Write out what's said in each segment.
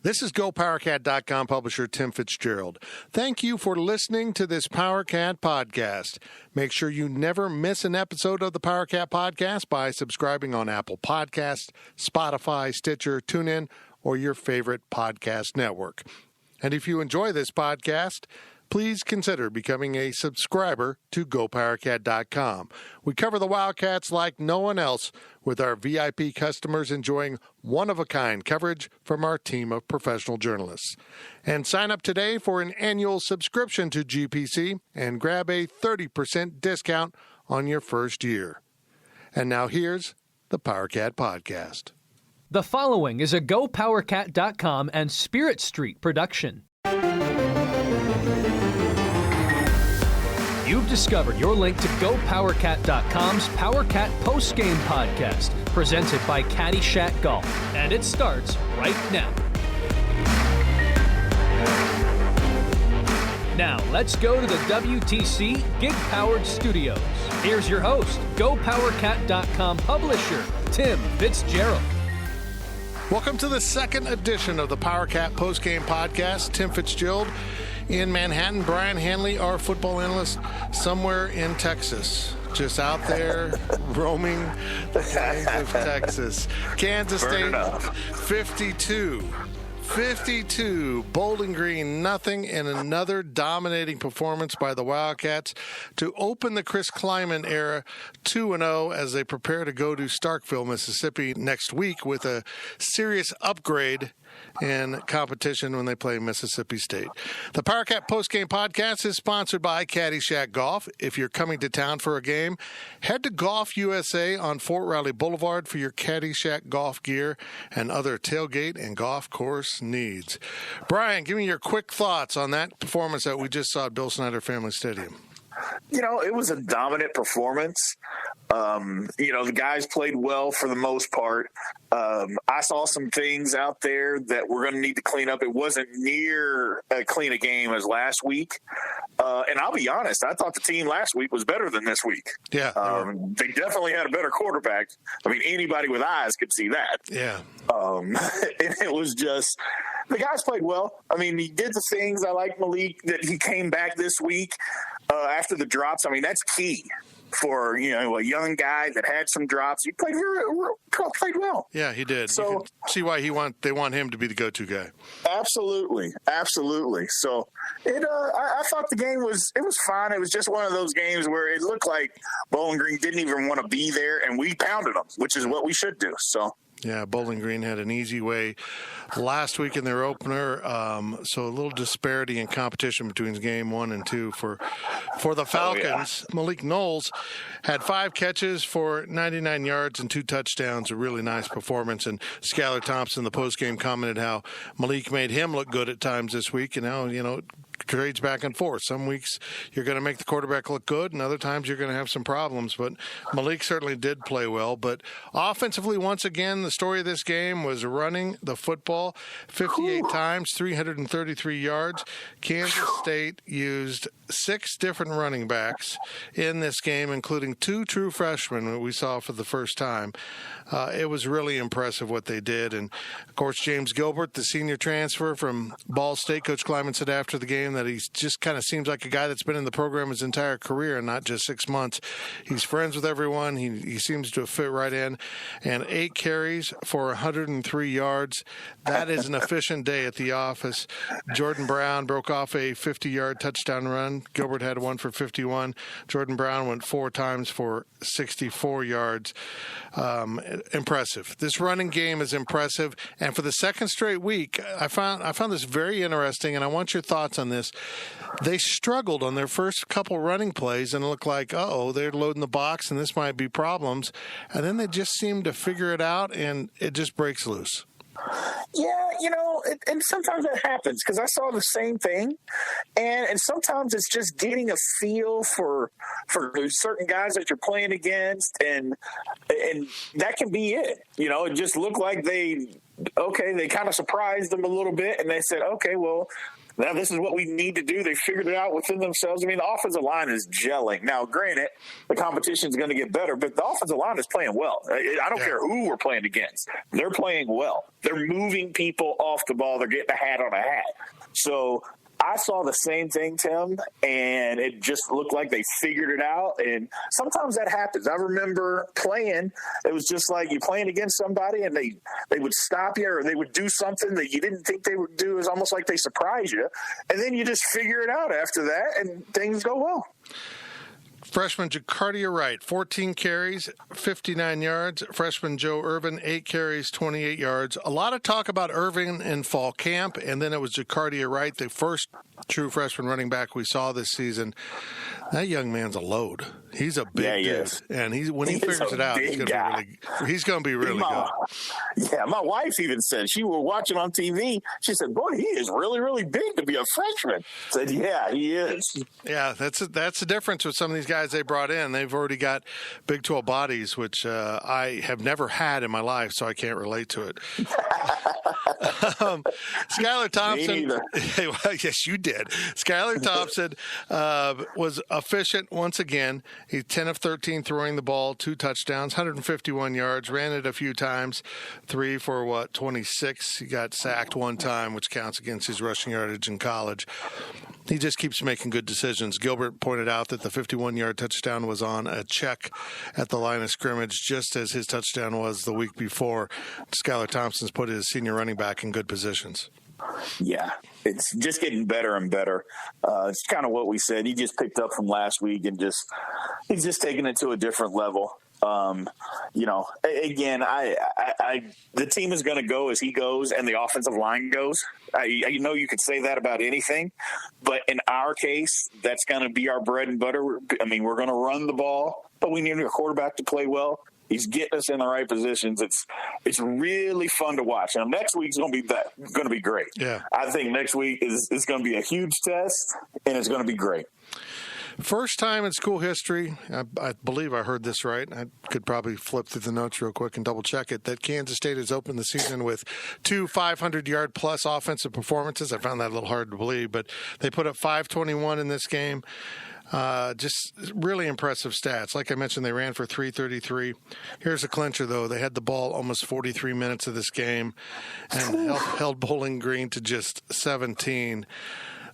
This is GoPowerCat.com publisher Tim Fitzgerald. Thank you for listening to this PowerCat podcast. Make sure you never miss an episode of the PowerCat podcast by subscribing on Apple Podcasts, Spotify, Stitcher, TuneIn, or your favorite podcast network. And if you enjoy this podcast, please consider becoming a subscriber to GoPowerCat.com. We cover the Wildcats like no one else, with our VIP customers enjoying one-of-a-kind coverage from our team of professional journalists. And sign up today for an annual subscription to GPC and grab a 30% discount on your first year. And now here's the PowerCat Podcast. The following is a GoPowerCat.com and Spirit Street production. You've discovered your link to GoPowerCat.com's PowerCat Postgame podcast, presented by Caddyshack Golf, and it starts right now. Now, let's go to the WTC Gig-Powered Studios. Here's your host, GoPowerCat.com publisher, Tim Fitzgerald. Welcome to the second edition of the PowerCat Postgame podcast. Tim Fitzgerald in Manhattan. Brian Hanley, our football analyst, somewhere in Texas. Just out there roaming the plains of Texas. Kansas State, 52, Bowling Green, nothing, and another dominating performance by the Wildcats to open the Chris Kleiman era 2-0 as they prepare to go to Starkville, Mississippi next week with a serious upgrade in competition when they play Mississippi State. The PowerCat Postgame Podcast is sponsored by Caddyshack Golf. If you're coming to town for a game, head to Golf USA on Fort Riley Boulevard for your Caddyshack golf gear and other tailgate and golf course needs. Brian, give me your quick thoughts on that performance that we just saw at Bill Snyder Family Stadium. You know, it was a dominant performance. The guys played well for the most part. I saw some things out there that we're going to need to clean up. It wasn't near as clean a game as last week. And I'll be honest, I thought the team last week was better than this week. Yeah. They definitely had a better quarterback. I mean, anybody with eyes could see that. Yeah. And it was just – the guys played well. I mean, he did the things. I like Malik that he came back this week after the drops. I mean, that's key for, a young guy that had some drops. He played played well. Yeah, he did. So you can see why they want him to be the go-to guy. Absolutely. So I thought the game was fine. It was just one of those games where it looked like Bowling Green didn't even want to be there, and we pounded them, which is what we should do. So. Yeah, Bowling Green had an easy way last week in their opener, so a little disparity in competition between game 1 and 2 for the Falcons. Oh, yeah. Malik Knowles had 5 catches for 99 yards and 2 touchdowns, a really nice performance. And Skylar Thompson, the postgame, commented how Malik made him look good at times this week, and now, trades back and forth. Some weeks you're going to make the quarterback look good, and other times you're going to have some problems. But Malik certainly did play well. But offensively, once again, the story of this game was running the football 58 times, 333 yards. Kansas State used 6 different running backs in this game, including 2 true freshmen that we saw for the first time. It was really impressive what they did. And, of course, James Gilbert, the senior transfer from Ball State, Coach Kleiman said after the game that he just kind of seems like a guy that's been in the program his entire career and not just 6 months. He's friends with everyone. He seems to fit right in. And 8 carries for 103 yards. That is an efficient day at the office. Jordan Brown broke off a 50-yard touchdown run. Gilbert had one for 51. Jordan Brown went 4 times for 64 yards. Impressive. This running game is impressive. And for the second straight week, I found this very interesting, and I want your thoughts on this. They struggled on their first couple running plays, and it looked like, they're loading the box, and this might be problems. And then they just seem to figure it out, and it just breaks loose. Yeah, and sometimes that happens because I saw the same thing, and sometimes it's just getting a feel for certain guys that you're playing against, and that can be it. It just looked like they okay, they kind of surprised them a little bit, and they said, okay, well, now this is what we need to do. They figured it out within themselves. I mean, the offensive line is gelling. Now, granted, the competition is going to get better, but the offensive line is playing well. I don't care who we're playing against. They're playing well. They're moving people off the ball. They're getting a hat on a hat. So I saw the same thing, Tim, and it just looked like they figured it out. And sometimes that happens. I remember playing. It was just like you're playing against somebody, and they would stop you, or they would do something that you didn't think they would do. It was almost like they surprise you. And then you just figure it out after that, and things go well. Freshman Jacardia Wright, 14 carries, 59 yards. Freshman Joe Irvin, 8 carries, 28 yards. A lot of talk about Irvin in fall camp, and then it was Jacardia Wright, the first true freshman running back we saw this season. That young man's a load. He's a big dude, and when he figures it out, he's going to be really good. Yeah, my wife even said, she was watching on TV. She said, "Boy, he is really, really big to be a freshman." I said, "Yeah, he is." Yeah, that's the difference with some of these guys they brought in. They've already got Big 12 bodies, which I have never had in my life, so I can't relate to it. Skylar Thompson. Well, yes, you did. Skylar Thompson was efficient once again. He's 10 of 13 throwing the ball, 2 touchdowns, 151 yards, ran it a few times, 3 for 26. He got sacked one time, which counts against his rushing yardage in college. He just keeps making good decisions. Gilbert pointed out that the 51-yard touchdown was on a check at the line of scrimmage, just as his touchdown was the week before. Skylar Thompson's put his senior running back in good positions. Yeah, it's just getting better and better. It's kind of what we said. He just picked up from last week, and he's just taking it to a different level. Again, the team is going to go as he goes and the offensive line goes. I know you could say that about anything, but in our case, that's going to be our bread and butter. I mean, we're going to run the ball, but we need a quarterback to play well. He's getting us in the right positions. It's really fun to watch. Now, next week's going to be great. Yeah, I think next week is going to be a huge test, and it's going to be great. First time in school history, I believe I heard this right. I could probably flip through the notes real quick and double check it, that Kansas State has opened the season with 2 500-yard plus offensive performances. I found that a little hard to believe, but they put up 521 in this game. Just really impressive stats. Like I mentioned, they ran for 333. Here's a clincher, though. They had the ball almost 43 minutes of this game and held Bowling Green to just 17.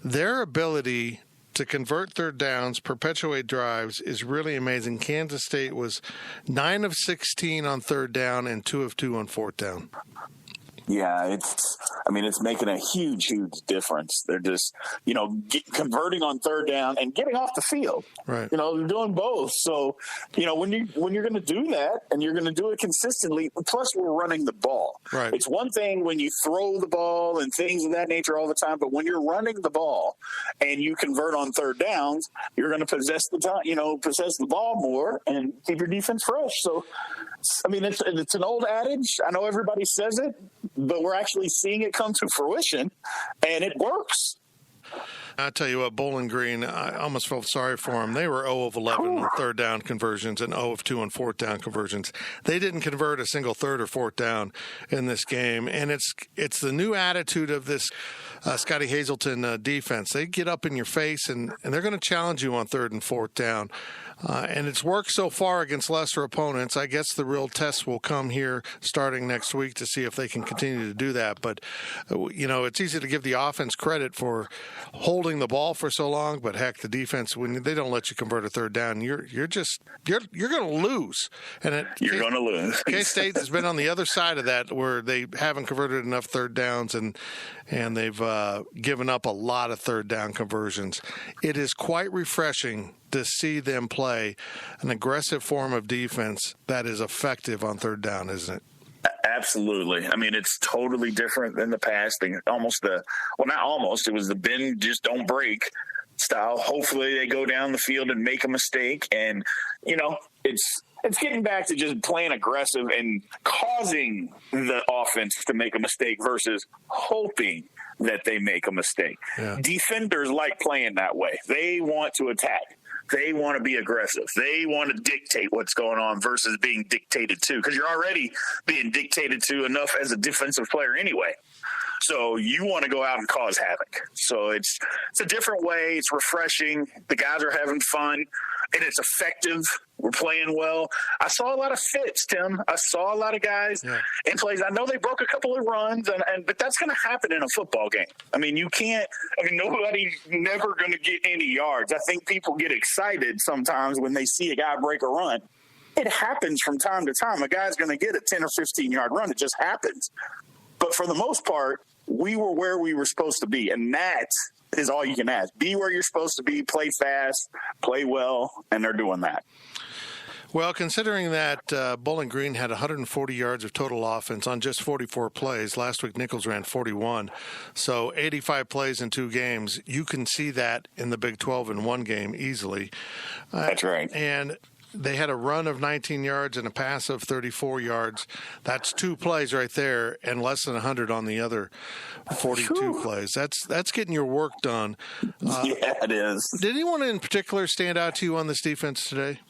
Their ability to convert third downs, perpetuate drives is really amazing. Kansas State was 9 of 16 on third down and 2 of 2 on fourth down. Yeah, it's making a huge, huge difference. They're just, converting on third down and getting off the field. Right. They're doing both. So, when you're going to do that and you're going to do it consistently, plus we're running the ball. Right. It's one thing when you throw the ball and things of that nature all the time, but when you're running the ball and you convert on third downs, you're going to possess the ball more and keep your defense fresh. So, it's an old adage. I know everybody says it, but we're actually seeing it come to fruition, and it works. I tell you what, Bowling Green, I almost felt sorry for them. They were 0 of 11 on third down conversions and 0 of 2 on fourth down conversions. They didn't convert a single third or fourth down in this game, and it's the new attitude of this Scotty Hazelton defense. They get up in your face, and they're going to challenge you on third and fourth down. And it's worked so far against lesser opponents. I guess the real test will come here starting next week to see if they can continue to do that. But, it's easy to give the offense credit for holding the ball for so long. But, heck, the defense, when they don't let you convert a third down, you're going to lose. And you're going to lose. K-State has been on the other side of that where they haven't converted enough third downs and they've given up a lot of third down conversions. It is quite refreshing to see them play an aggressive form of defense that is effective on third down, isn't it? Absolutely. It's totally different than the past. It was the bend, just don't break style. Hopefully they go down the field and make a mistake. And, it's getting back to just playing aggressive and causing the offense to make a mistake versus hoping that they make a mistake. Yeah. Defenders like playing that way. They want to attack. they want to be aggressive. They want to dictate what's going on versus being dictated to, because you're already being dictated to enough as a defensive player anyway. So you want to go out and cause havoc. So it's a different way. It's refreshing. The guys are having fun, and it's effective. We're playing well. I saw a lot of fits, Tim. I saw a lot of guys in plays. I know they broke a couple of runs, but that's going to happen in a football game. I mean, nobody's never going to get any yards. I think people get excited sometimes when they see a guy break a run. It happens from time to time. A guy's going to get a 10 or 15-yard run. It just happens. But for the most part, we were where we were supposed to be, and that is all you can ask. Be where you're supposed to be, play fast, play well, and they're doing that. Well, considering that Bowling Green had 140 yards of total offense on just 44 plays, last week Nichols ran 41, so 85 plays in 2 games, you can see that in the Big 12 in one game easily. That's right. And they had a run of 19 yards and a pass of 34 yards. That's 2 plays right there, and less than 100 on the other 42 plays. That's getting your work done. Yeah, it is. Did anyone in particular stand out to you on this defense today?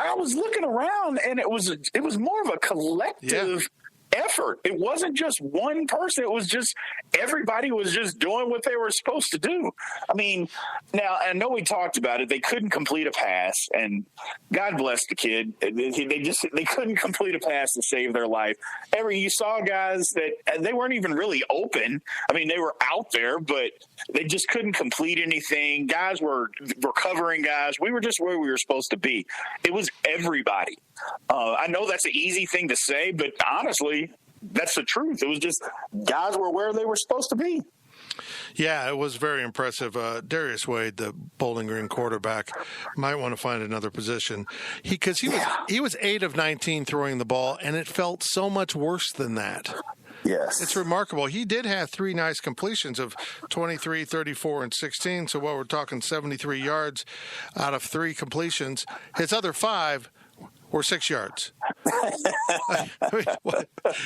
I was looking around, and it was more of a collective effort. It wasn't just one person. It was just everybody was just doing what they were supposed to do. I mean, now I know we talked about it. They couldn't complete a pass, and God bless the kid. They couldn't complete a pass to save their life. You saw guys that they weren't even really open. I mean, they were out there, but they just couldn't complete anything. Guys were covering guys. We were just where we were supposed to be. It was everybody. I know that's an easy thing to say, but honestly, that's the truth. It was just guys were where they were supposed to be. Yeah, it was very impressive. Darius Wade, the Bowling Green quarterback, might want to find another position. He was 8 of 19 throwing the ball, and it felt so much worse than that. Yes. It's remarkable. He did have 3 nice completions of 23, 34, and 16. So while we're talking 73 yards out of 3 completions, his other 5 were 6 yards.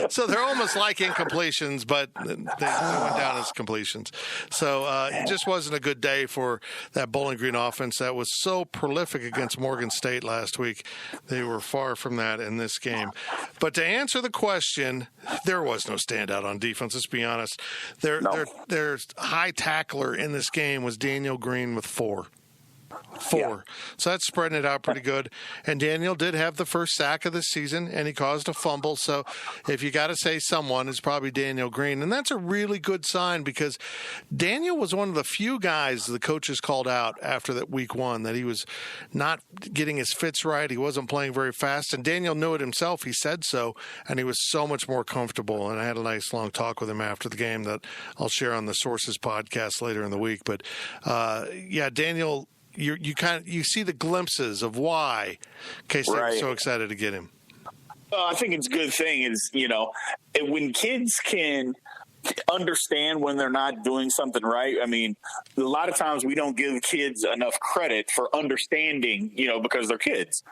So they're almost like incompletions, but they went down as completions. So it just wasn't a good day for that Bowling Green offense that was so prolific against Morgan State last week. They were far from that in this game. But to answer the question, there was no standout on defense. Let's be honest. Their high tackler in this game was Daniel Green with 4. Yeah. So that's spreading it out pretty good. And Daniel did have the first sack of the season, and he caused a fumble. So if you got to say someone, it's probably Daniel Green. And that's a really good sign because Daniel was one of the few guys the coaches called out after that week 1 that he was not getting his fits right. He wasn't playing very fast. And Daniel knew it himself. He said so. And he was so much more comfortable. And I had a nice long talk with him after the game that I'll share on the Sources podcast later in the week. But, Daniel, you see the glimpses of why K-State was so excited to get him. I think it's a good thing is, when kids can understand when they're not doing something right. I mean, a lot of times we don't give kids enough credit for understanding, because they're kids.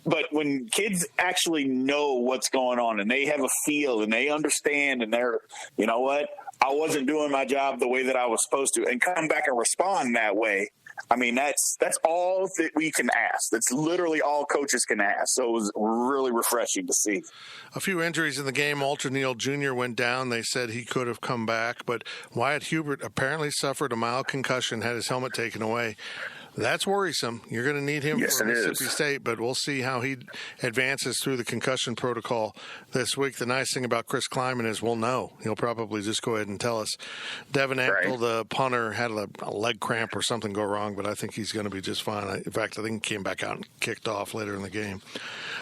But when kids actually know what's going on and they have a feel and they understand and they're, you know what, I wasn't doing my job the way that I was supposed to, and come back and respond that way. I mean, that's all that we can ask. That's literally all coaches can ask. So it was really refreshing to see. A few injuries in the game. Walter Neal Jr. went down. They said he could have come back, but Wyatt Hubert apparently suffered a mild concussion, had his helmet taken away. That's worrisome. You're going to need him for Mississippi State, but we'll see how he advances through the concussion protocol this week. The nice thing about Chris Kleiman is we'll know. He'll probably just go ahead and tell us. Devin Ampel, the punter, had a leg cramp or something go wrong, but I think he's going to be just fine. In fact, I think he came back out and kicked off later in the game.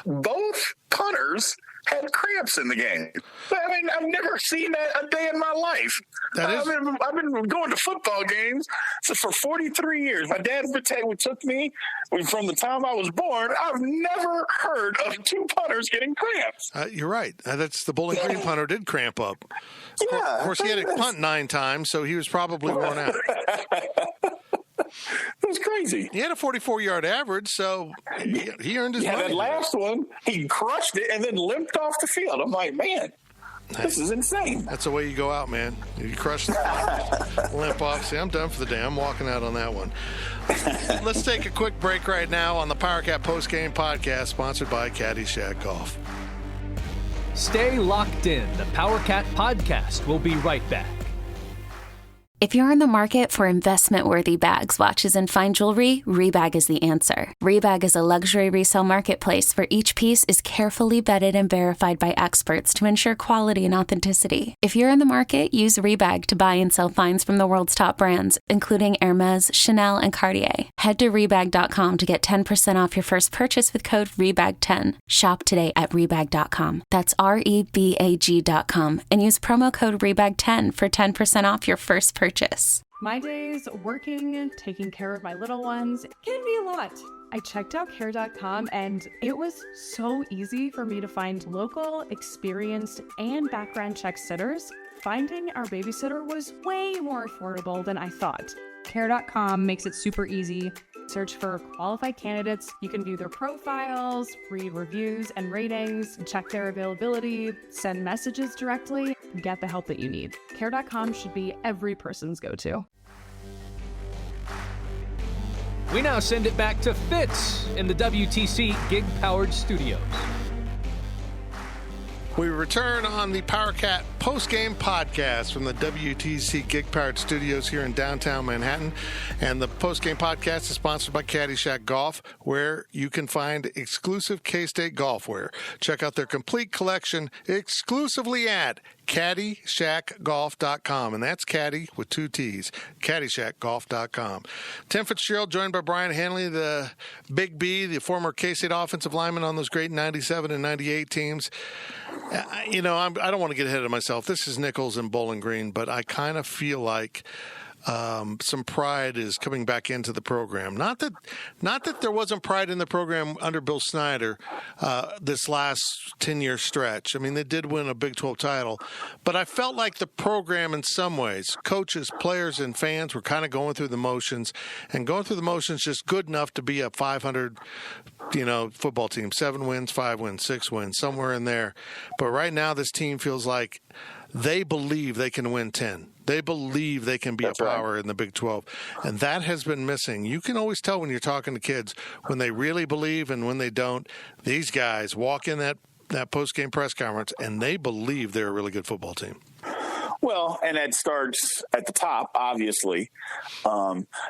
Both punters had cramps in the game. I mean, I've never seen that a day in my life. I've been going to football games for 43 years. My dad took me from the time I was born. I've never heard of 2 punters getting cramps. You're right. That's the Bowling Green punter did cramp up. Yeah, of course, he had to punt 9 times, so he was probably worn out. It was crazy. He had a 44-yard average, so he earned his money. That last one, he crushed it and then limped off the field. I'm like, man, This is insane. That's the way you go out, man. You crush the limp off. See, I'm done for the day. I'm walking out on that one. Let's take a quick break right now on the PowerCat Postgame Podcast, sponsored by Caddyshack Golf. Stay locked in. The PowerCat Podcast will be right back. If you're in the market for investment-worthy bags, watches, and fine jewelry, Rebag is the answer. Rebag is a luxury resale marketplace where each piece is carefully vetted and verified by experts to ensure quality and authenticity. If you're in the market, use Rebag to buy and sell finds from the world's top brands, including Hermes, Chanel, and Cartier. Head to Rebag.com to get 10% off your first purchase with code REBAG10. Shop today at Rebag.com. That's REBAG.com. And use promo code REBAG10 for 10% off your first purchase. My days working, taking care of my little ones can be a lot. I checked out care.com and it was so easy for me to find local, experienced, and background check sitters. Finding our babysitter was way more affordable than I thought. Care.com makes it super easy. Search for qualified candidates. You can view their profiles, read reviews and ratings, check their availability, send messages directly, and get the help that you need. Care.com should be every person's go-to. We now send it back to Fitz in the WTC gig-powered studios. We return on the PowerCat Postgame Podcast from the WTC gig-powered studios here in downtown Manhattan. And the Postgame Podcast is sponsored by Caddyshack Golf, where you can find exclusive K-State golf wear. Check out their complete collection exclusively at CaddyshackGolf.com. And that's Caddy with 2 T's, CaddyshackGolf.com. Tim Fitzgerald joined by Brian Hanley, the Big B, the former K-State offensive lineman on those great 97 and 98 teams. You know, I don't want to get ahead of myself. This is Nichols and Bowling Green, but I kind of feel like some pride is coming back into the program. Not that there wasn't pride in the program under Bill Snyder this last 10-year stretch. I mean, they did win a Big 12 title, but I felt like the program in some ways, coaches, players, and fans were kind of going through the motions, and going through the motions just good enough to be a 500, football team. 7 wins, 5 wins, 6 wins, somewhere in there. But right now, this team feels like they believe they can win 10. They believe they can be a power in the Big 12, and that has been missing. You can always tell when you're talking to kids when they really believe and when they don't. These guys walk in that post-game press conference, and they believe they're a really good football team. Well, and it starts at the top, obviously.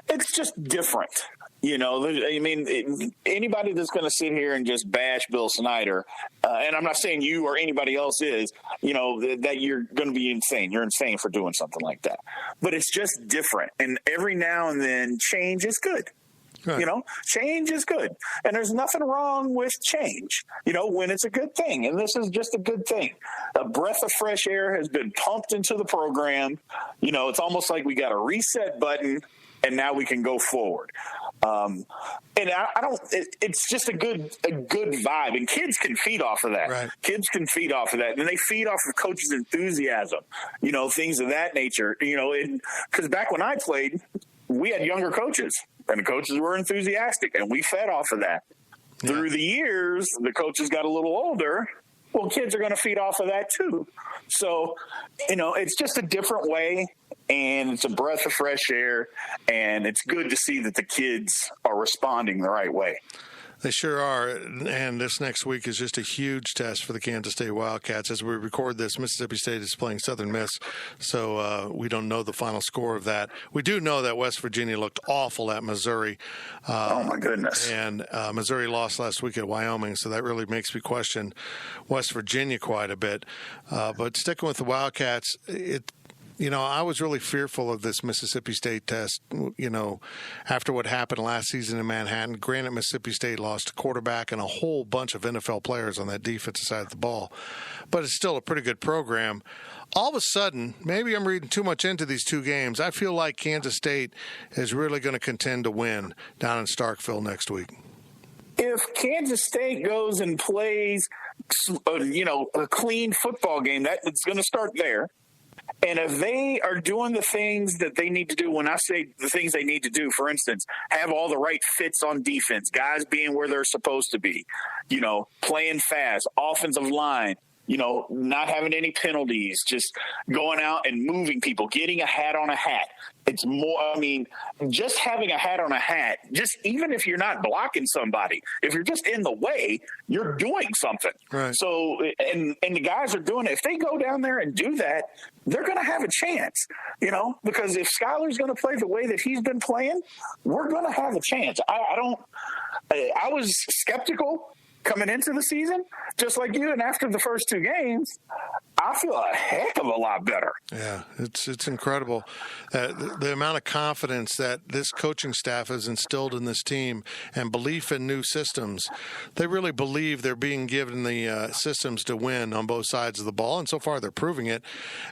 It's just different. I mean, anybody that's going to sit here and just bash Bill Snyder, and I'm not saying you or anybody else is, that you're going to be insane. You're insane for doing something like that. But it's just different. And every now and then, change is good. Right. Change is good. And there's nothing wrong with change, when it's a good thing. And this is just a good thing. A breath of fresh air has been pumped into the program. It's almost like we got a reset button, and now we can go forward. And it's just a good vibe, and kids can feed off of that. Right. Kids can feed off of that, and they feed off of coaches' enthusiasm, things of that nature, because back when I played, we had younger coaches, and the coaches were enthusiastic, and we fed off of that. Yeah. Through the years, the coaches got a little older. Well, kids are going to feed off of that too. So, it's just a different way, and it's a breath of fresh air, and it's good to see that the kids are responding the right way. They sure are, and this next week is just a huge test for the Kansas State Wildcats. As we record this, Mississippi State is playing Southern Miss, so we don't know the final score of that. We do know that West Virginia looked awful at Missouri. Oh, my goodness. And Missouri lost last week at Wyoming, so that really makes me question West Virginia quite a bit. But sticking with the Wildcats, I was really fearful of this Mississippi State test, after what happened last season in Manhattan. Granted, Mississippi State lost a quarterback and a whole bunch of NFL players on that defensive side of the ball, but it's still a pretty good program. All of a sudden, maybe I'm reading too much into these 2 games. I feel like Kansas State is really going to contend to win down in Starkville next week. If Kansas State goes and plays, a clean football game, it's going to start there. And if they are doing the things that they need to do, when I say the things they need to do, for instance, have all the right fits on defense, guys being where they're supposed to be, playing fast, offensive line, not having any penalties, just going out and moving people, getting a hat on a hat. It's more, just having a hat on a hat, just even if you're not blocking somebody, if you're just in the way, you're doing something. Right. So, and the guys are doing it. If they go down there and do that, they're going to have a chance, because if Skyler's going to play the way that he's been playing, we're going to have a chance. I was skeptical coming into the season, just like you, and after the first 2 games, I feel a heck of a lot better. Yeah, it's incredible. The amount of confidence that this coaching staff has instilled in this team and belief in new systems. They really believe they're being given the systems to win on both sides of the ball, and so far they're proving it.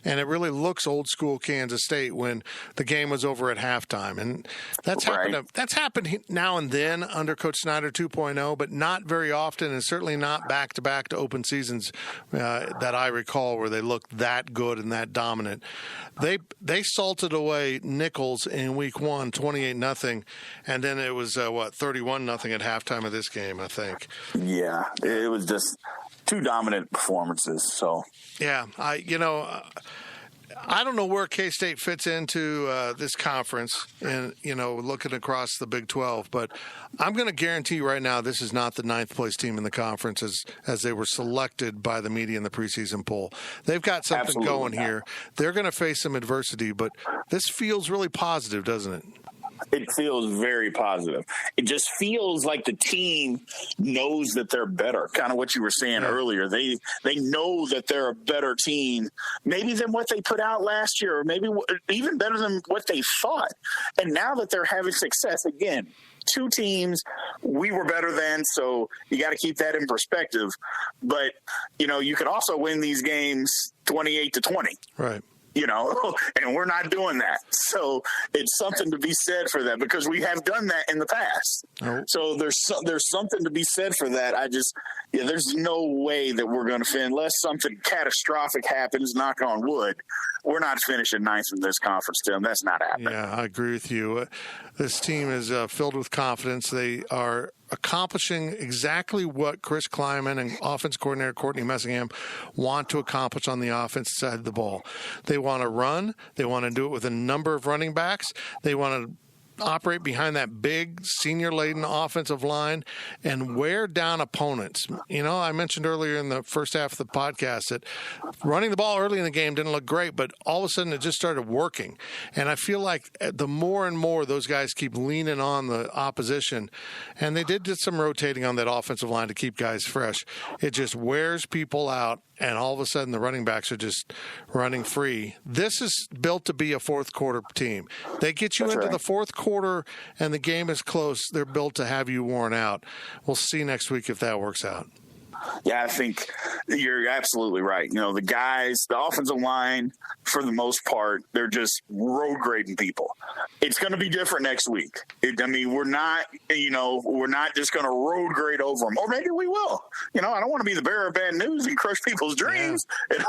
And it really looks old school Kansas State when the game was over at halftime. And that's happened now and then under Coach Snyder 2.0, but not very often, and certainly not back-to-back to open seasons that I recall where they looked that good and that dominant. They salted away Nichols in week 1, 28-0, and then it was 31-0 at halftime of this game, I think. Yeah, it was just 2 dominant performances. So yeah, I don't know where K-State fits into this conference and, looking across the Big 12, but I'm going to guarantee you right now this is not the 9th place team in the conference as they were selected by the media in the preseason poll. They've got something Absolutely going here. They're going to face some adversity, but this feels really positive, doesn't it? It feels very positive. It just feels like the team knows that they're better. Kind of what you were saying earlier. They know that they're a better team, maybe than what they put out last year, or maybe even better than what they thought. And now that they're having success, again, 2 teams we were better than, so you got to keep that in perspective. But, you could also win these games 28-20. Right. And we're not doing that. So it's something to be said for that, because we have done that in the past. Oh. So there's something to be said for that. There's no way that we're going to finish unless something catastrophic happens, knock on wood. We're not finishing 9th in this conference, Tim. That's not happening. Yeah, I agree with you. This team is filled with confidence. They are accomplishing exactly what Chris Kleiman and offense coordinator Courtney Messingham want to accomplish on the offense side of the ball. They want to run. They want to do it with a number of running backs. They want to operate behind that big senior-laden offensive line and wear down opponents. I mentioned earlier in the first half of the podcast that running the ball early in the game didn't look great, but all of a sudden it just started working. And I feel like the more and more those guys keep leaning on the opposition, and they did some rotating on that offensive line to keep guys fresh, it just wears people out, and all of a sudden the running backs are just running free. This is built to be a fourth-quarter team. They get you into the fourth quarter and the game is close, they're built to have you worn out. We'll see next week if that works out. Yeah, I think you're absolutely right. The guys, the offensive line, for the most part, they're just road grading people. It's going to be different next week. We're not just going to road grade over them. Or maybe we will. I don't want to be the bearer of bad news and crush people's dreams. Yeah.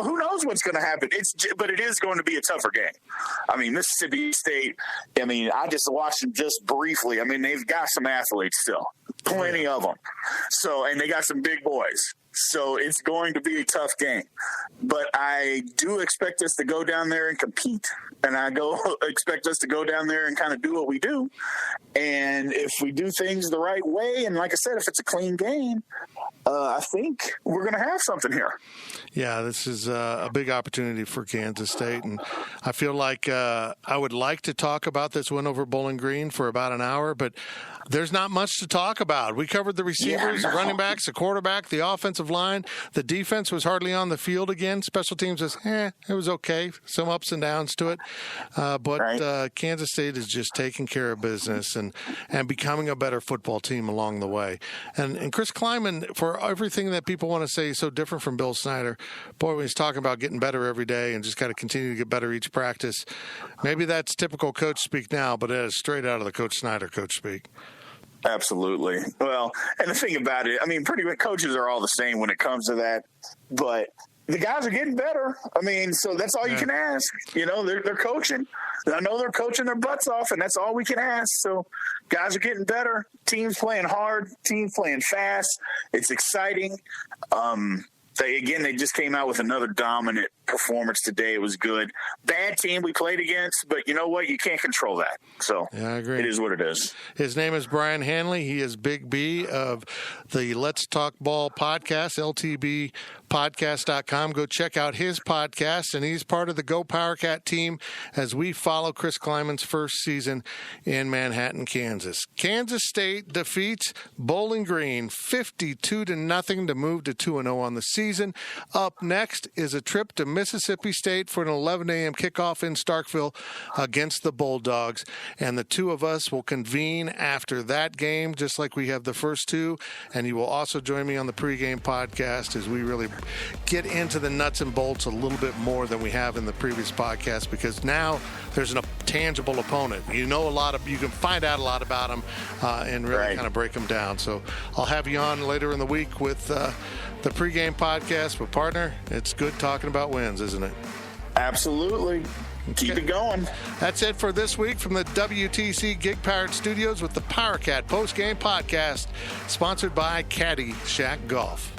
Who knows what's going to happen. But it is going to be a tougher game. Mississippi State, I just watched them just briefly. They've got some athletes still. Plenty of them. And they got some big boys. So it's going to be a tough game. But I do expect us to go down there and compete. And expect us to go down there and kind of do what we do. And if we do things the right way, and like I said, if it's a clean game, I think we're going to have something here. Yeah, this is a big opportunity for Kansas State. And I feel like I would like to talk about this win over Bowling Green for about an hour, but there's not much to talk about. We covered the receivers, the running backs, the quarterback, the offensive line. The defense was hardly on the field again. Special teams was, it was okay. Some ups and downs to it. But Kansas State is just taking care of business and becoming a better football team along the way. And Chris Kleiman, for everything that people want to say is so different from Bill Snyder, boy, when he's talking about getting better every day and just got to continue to get better each practice, maybe that's typical coach speak now, but it is straight out of the Coach Snyder coach speak. Absolutely. Well, and the thing about it, pretty much coaches are all the same when it comes to that, but the guys are getting better. So that's all you can ask. They're coaching. I know they're coaching their butts off, and that's all we can ask. So guys are getting better. Teams playing hard. Teams playing fast. It's exciting. They just came out with another dominant performance today. It was good. Bad team we played against, but you know what? You can't control that. So yeah, I agree. It is what it is. His name is Brian Hanley. He is Big B of the Let's Talk Ball podcast, ltbpodcast.com. Go check out his podcast, and he's part of the Go PowerCat team as we follow Chris Kleiman's first season in Manhattan, Kansas. Kansas State defeats Bowling Green 52-0 to move to 2-0 on the season. Up next is a trip to Mississippi State for an 11 a.m. kickoff in Starkville against the Bulldogs. And the two of us will convene after that game, just like we have the first two. And you will also join me on the pregame podcast as we really get into the nuts and bolts a little bit more than we have in the previous podcast, because now there's a tangible opponent. You can find out a lot about them and really kind of break them down. So I'll have you on later in the week with the pregame podcast. But partner, it's good talking about wins, isn't it? Absolutely. Keep it going. That's it for this week from the WTC Gig Powered Studios with the PowerCat Postgame Podcast, sponsored by Caddy Shack Golf.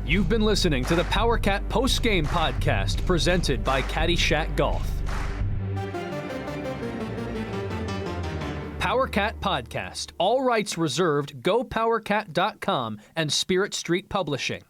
You've been listening to the PowerCat Postgame Podcast, presented by Caddy Shack Golf. PowerCat Podcast. All rights reserved. GoPowerCat.com and Spirit Street Publishing.